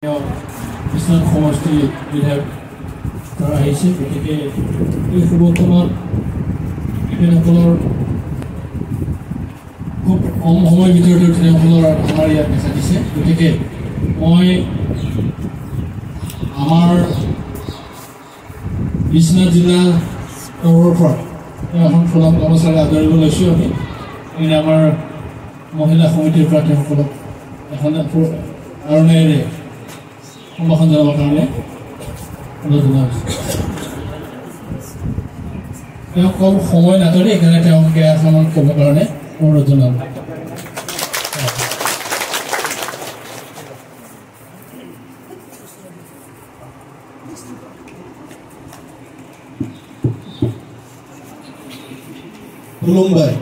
বিশ্বনাথ সমষ্টি বিধায়ক আহিছে গতিকে এই শুভক্ষণত তেখেতসকলৰ খুব কম সময়ৰ ভিতৰতে তেখেতসকলৰ আমাৰ ইয়াত দেখা দিছে গতিকে মই আমাৰ বিশ্বনাথ জিলা তৰফৰ পৰা এখন ফুলাম গামোচাৰে আদৰিব লৈছোঁ আমি আমাৰ মহিলা সমিতিৰ পৰা তেওঁলোকক এখন কাৰণেৰে সম্ভাষণ জনাবৰ কাৰণে অনুৰোধ জনাইছোঁ তেওঁ কম সময় নাটনি সেইকাৰণে তেওঁলোকে এখনত ক'বৰ কাৰণে অনুৰোধ জনাব খুলুমবাই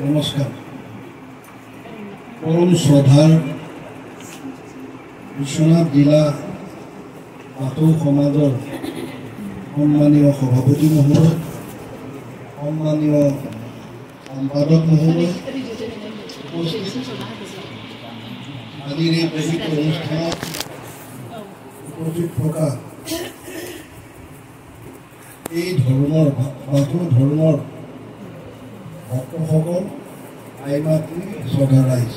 নমস্কাৰ পৰম শ্ৰদ্ধাৰ বিশ্বনাথ জিলা বাথৌ সমাজৰ সন্মানীয় সভাপতি মহোদয় সন্মানীয় সম্পাদক মহোদয় আজিৰ এই পবিত্ৰ অনুষ্ঠানত উপস্থিত থকা এই ধৰ্মৰ বাথৌ ধৰ্মৰ ভক্তসকল আইমাতৃ শ্ৰদ্ধা ৰাইজ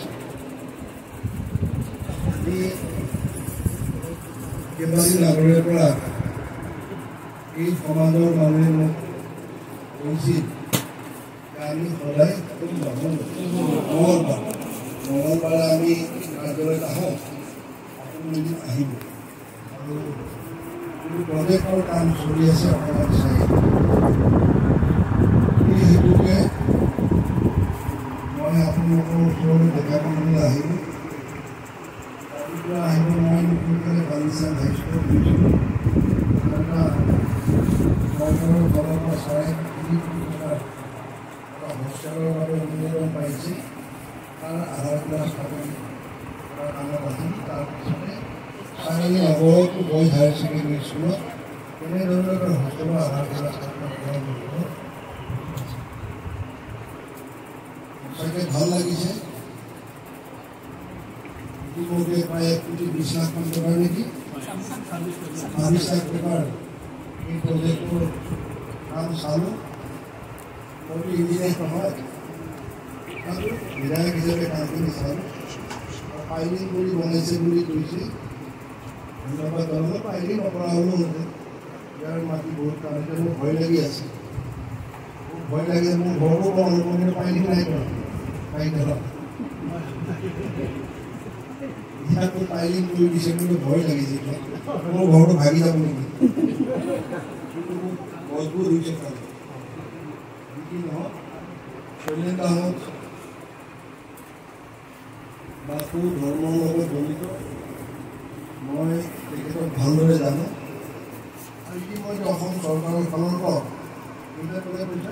কেইবাদিন আগৰে পৰা এই সমাজৰ মানুহে মোক কৈছিল যে আমি সদায় মঙলবাৰে আমি কাৰ্যালয়ত আহোঁ আপুনি এদিন আহিব আৰু প্ৰজেক্টৰ কাম চলি আছে অকণমান চাই এই হেতুকে মই আপোনালোকৰ ওচৰলৈ দেখা পাবলৈ আহিলোঁ আহিব মই সোনকালে বাগিচা হাইস্কুলত গৈছিলোঁ চৰকাৰৰ ফালৰ পৰা 3.5 কোটি টকাৰ এটা হোষ্টেলৰ বাবে অনুমোদন পাইছে তাৰ আধাৰশিলা স্থাপন কৰাৰ কামত আছিল তাৰপিছতে চাৰিআলি নগৰতো বইজ হায়াৰ ছেকেণ্ডেৰী স্কুলত তেনেধৰণৰ এটা হোষ্টেলৰ আধাৰশিলা স্থাপন কৰাৰ বিষয়ত সঁচাকৈ ভাল লাগিছে ইতিমধ্যে প্ৰায় 1.20 লাখ টকাৰ নেকি 22 লাখ টকাৰ এই প্ৰজেক্টৰ কাম চালোঁ মইতো ইঞ্জিনিয়াৰ নহয় আৰু বিধায়ক হিচাপে কামখিনি চালোঁ পাইলিং কৰি বনাইছে বুলি কৈছে ধন্যবাদ জনালোঁ পাইলিং নকৰা হ'লেও ইয়াৰ মাটি বহুত কাৰণতে মোৰ ভয় লাগি আছে মোৰ ভয় লাগে মোৰ ঘৰটো বন্ধ হ'ব কিন্তু পাইলিং নাই কৰা পাইলিং ইয়াতো পাইলিং কৰি দিছে কিন্তু ভয় লাগিছে মোৰ ঘৰটো ভাগি যাব নেকি কিন্তু মজবুত হৈছে কাৰণে কি নহওক শৈলেন্দ্ৰহঁত বাথৌ ধৰ্মৰ লগত জড়িত মই তেখেতক ভালদৰে জানো আৰু ইতিমধ্যে অসম চৰকাৰৰ ফালৰ পৰা কোনে কোনে কৈছে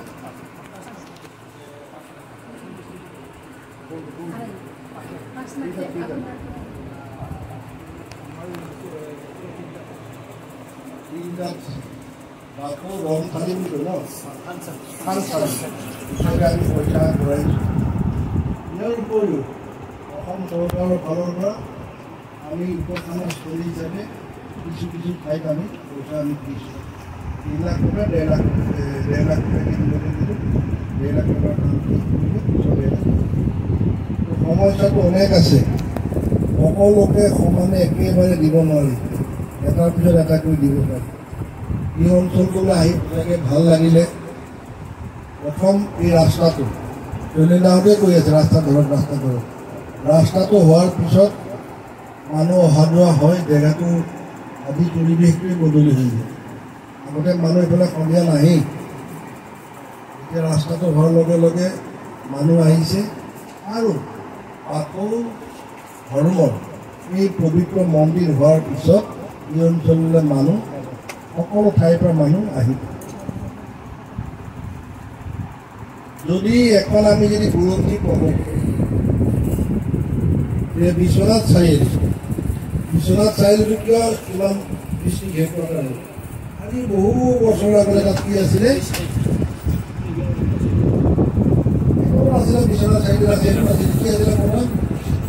বাথৌ ৰং খালি বুলি ন আমি পইচা ঘূৰাইছোঁ ইয়াৰ উপৰিও অসম চৰকাৰৰ ফালৰ পৰা আমি উপস্থানস্থলী হিচাপে কিছু ঠাইত আমি পইচা আমি দিছোঁ 3 লাখ টকা 1.5 লাখ টকা কিনিবলৈ দিলোঁ 1.5 লাখ টকাৰ কাম চবেই সমস্যাটো অনেক আছে সকলোকে সমানে একেবাৰে দিব নোৱাৰি এটাৰ পিছত এটাকৈ দিব পাৰি এই অঞ্চলটোলৈ আহি সঁচাকৈ ভাল লাগিলে প্ৰথম এই ৰাস্তাটো শৈলেন্দ্ৰহঁতে কৈ আছে ৰাস্তা ধৰক ৰাস্তাটো হোৱাৰ পিছত মানুহ অহা যোৱা হয় জেগাটো আজি পৰিৱেশটোৱে বদলি হৈ যায় আগতে মানুহ এইফালে সন্ধিয়া নাহেই এতিয়া ৰাস্তাটো হোৱাৰ লগে লগে মানুহ আহিছে আৰু বাথৌ ধৰ্মৰ এই পবিত্ৰ মন্দিৰ হোৱাৰ পিছত এই অঞ্চললৈ মানুহ সকলো ঠাইৰ পৰা মানুহ আহিব যদি এখন আমি যদি বুৰঞ্জী পঢ়োঁ যে বিশ্বনাথ চাৰিআলিটো কিয় ইমান দৃষ্টিক্ষেত্ৰত আজি বহু বছৰ আগতে তাত কি আছিলে বিশ্বনাথ চাৰিআলি আছে কি আছিলে প্ৰথম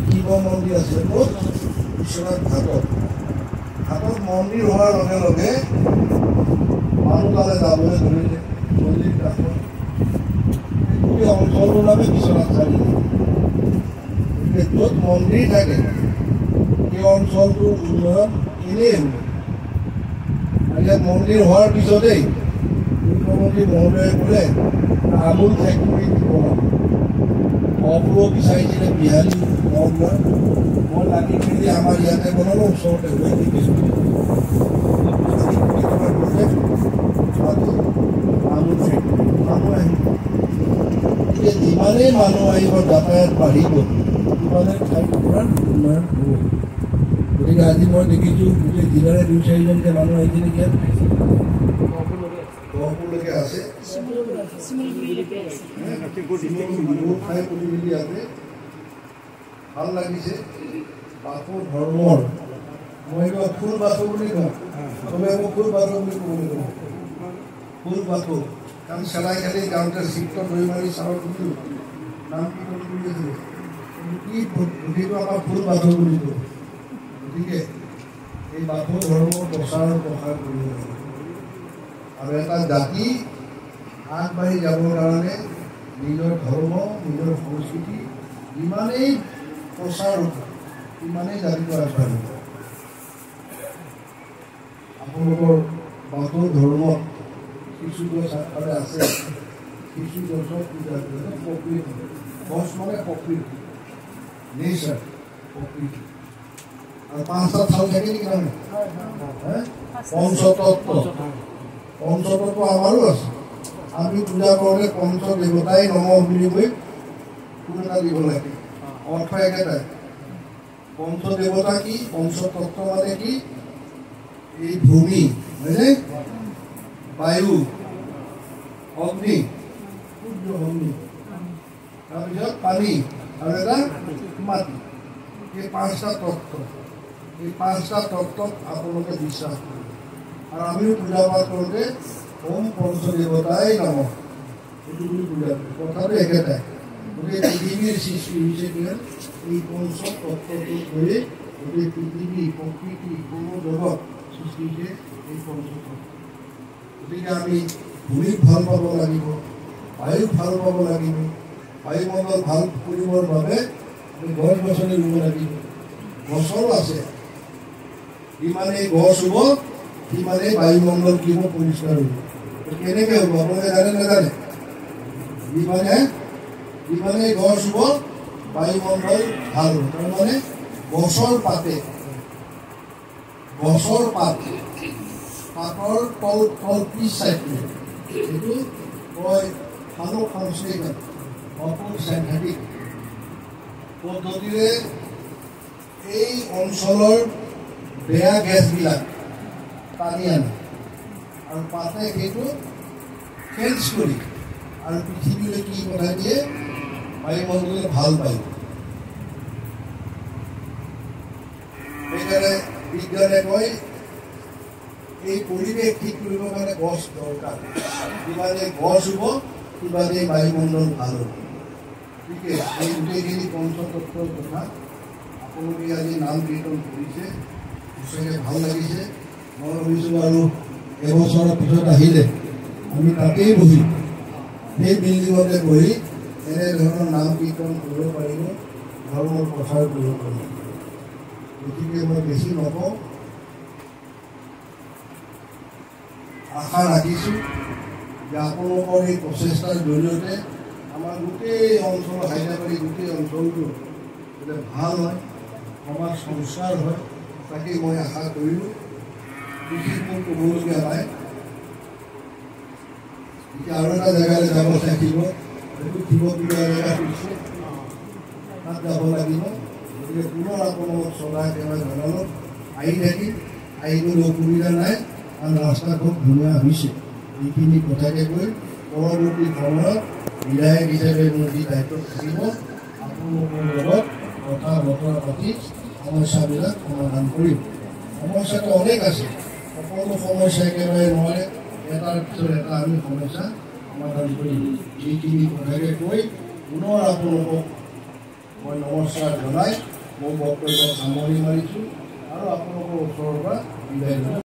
শিৱ মন্দিৰ আছে ক'ত বিশ্বনাথ ঘাটত মন্দিৰ হোৱাৰ লগে লগে মানুহ তালৈ যাবলৈ ধৰিলে নদীৰ কাষত গোটেই অঞ্চলটোৰ নামে বিশ্বনাথ চাৰিআলি য'ত মন্দিৰ থাকে সেই অঞ্চলটোৰ উন্নয়ন এনেই হ'ব আৰু ইয়াত মন্দিৰ হোৱাৰ পিছতেই মুখ্যমন্ত্ৰী মহোদয়ে ক'লে আমুল ফেক্টৰী দিব অপুৰো বিচাৰিছিলে বিহালী নগাঁও মই লাগি মেলি আমাৰ ইয়াতে বনালো ওচৰতে আমুল ফেক্টৰী মানুহ আহিব এতিয়া যিমানেই মানুহ আহিব যাতায়াত বাঢ়িব সিমানে ঠাইটুকুৰাৰ উন্নয়ন হ'ব গতিকে আজি মই দেখিছোঁ গোটেই জিলাৰে 2-4জনকৈ মানুহ আহিছে নেকি ইয়াত গহপুৰলৈকে আছে ঠাই প্ৰতিনিধি আছে ভাল লাগিছে বাথৌ ধৰ্মৰ মই কিবা ফুল বাথৌ বুলি কওঁ চবে মোক ফুল বাথৌ বুলি ক'বলৈ কওঁ ফুল বাথৌ কাৰণ চেলাই খেলি গাঁৱতে চিত্ৰ ধৰি মাৰি চাউল দিলোঁ নাম কি কৰি আছিলে কি গতিকে আমাৰ ফুল বাথৌ বুলি কওঁ গতিকে এই বাথৌ ধৰ্মৰ প্ৰচাৰ প্ৰসাৰ কৰিব লাগে আৰু এটা জাতি আগবাঢ়ি যাবৰ কাৰণে নিজৰ ধৰ্ম নিজৰ সংস্কৃতি যিমানেই প্ৰচাৰ হ'ব সিমানেই জাতিটো আগবাঢ়িব আপোনালোকৰ বাথৌ ধৰ্মত শিশু গছ আছে শিশু গছৰ পূজা কৰে প্ৰকৃতি গছ মানে প্ৰকৃতি নেচাৰ প্ৰকৃতি আৰু 5টা থাল থাকে নেকি নহয় পঞ্চতত্ব আমাৰো আছে আমি পূজা কৰোঁতে পঞ্চ দেৱতাই নম বুলি কৈ কোনো এটা দিব লাগে অৰ্থ একেটাই পঞ্চ দেৱতা কি পঞ্চতত্ব মানে কি এই ভূমি হয়নে বায়ু অগ্নি সূৰ্য অগ্নি তাৰপিছত পানী আৰু এটা মাটি এই 5টা তত্ত্ব এই 5টা তত্ত্বক আপোনালোকে বিশ্বাস কৰিব আৰু আমিও পূজা পাঠ কৰোঁতে ওম পঞ্চদেৱতাই নম এইটো বুলি পূজা কৰোঁ কথাটো একেটাই গোটেই পৃথিৱীৰ সৃষ্টি হৈছে কি এই পঞ্চ তত্ত্বটো ধৰি গোটেই পৃথিৱী প্ৰকৃতি কোনো জগত সৃষ্টি হৈছে এই পঞ্চতত্ত্ব গতিকে আমি ভূমিক ভাল পাব লাগিব বায়ুক ভাল পাব লাগিব বায়ুমণ্ডল ভাল কৰিবৰ বাবে আমি গছ গছনি ৰুব লাগিব গছৰো আছে যিমানেই গছ ৰুব সিমানেই বায়ুমণ্ডল কি হ'ব পৰিষ্কাৰ হ'ব কেনেকৈ হ'ব আপোনালোকে জানে নাজানে যিমানেই গছ ৰুব বায়ুমণ্ডল ভাল হ'ব তাৰমানে গছৰ পাতৰ তল পিছ চাইডটো এইটো কয় ভালো সংশ্লেষণ অপল সাংঘাতিক পদ্ধতিৰে এই অঞ্চলৰ বেয়া গেছবিলাক টানি আনে আৰু পাতে সেইটো চেঞ্জ কৰি আৰু পৃথিৱীলৈ কি পঠাই দিয়ে বায়ুমণ্ডলে ভাল পায় সেইকাৰণে বিজ্ঞানে কয় এই পৰিৱেশ ঠিক কৰিবৰ কাৰণে গছ দৰকাৰ যিমানেই গছ ৰুব সিমানেই বায়ুমণ্ডল ভাল হ'ব গতিকে এই গোটেইখিনি পঞ্চতত্বৰ কথা আপোনালোকে আজি নাম কীৰ্তন কৰিছে সঁচাকৈ ভাল লাগিছে মই ভাবিছোঁ আৰু এবছৰৰ পিছত আহিলে আমি তাতেই বহি সেই বিল্ডিঙতে বহি এনেধৰণৰ নাম কীৰ্তন কৰিব পাৰিব ধৰ্মৰ প্ৰচাৰ কৰিব পাৰিব গতিকে মই বেছি নকওঁ আশা ৰাখিছোঁ যে আপোনালোকৰ এই প্ৰচেষ্টাৰ জৰিয়তে আমাৰ গোটেই অঞ্চল হাইলাবাৰী গোটেই অঞ্চলটো যাতে ভাল হয় সমাজ সংস্কাৰ হয় তাকেই মই আশা কৰিলোঁ বিশেষ মোৰ ক'বলগীয়া নাই এতিয়া আৰু এটা জেগালৈ যাব থাকিব সেইটো শিৱ পূজা জেগা পিছে তাত যাব লাগিব গতিকে পুনৰ আপোনালোকক শ্ৰদ্ধা সেৱা জনালোঁ আহি থাকিম আহিবলৈ অসুবিধা নাই আৰু ৰাস্তা খুব ধুনীয়া হৈছে এইখিনি কথাকে কৈ পৰৱৰ্তী সময়ত বিধায়ক হিচাপে মোৰ যি দায়িত্বত থাকিব আপোনালোকৰ লগত কথা বতৰা পাতি সমস্যাবিলাক সমাধান কৰিম সমস্যাটো অনেক আছে সকলো সমস্যা একেবাৰে নোৱাৰে এটাৰ পিছত এটা আমি সমস্যা সমাধান কৰিম এইখিনি কথাকে কৈ পুনৰ আপোনালোকক মই নমস্কাৰ জনাই মোৰ বক্তব্য সামৰি মাৰিছোঁ আৰু আপোনালোকৰ ওচৰৰ পৰা বিদায় লৈছোঁ।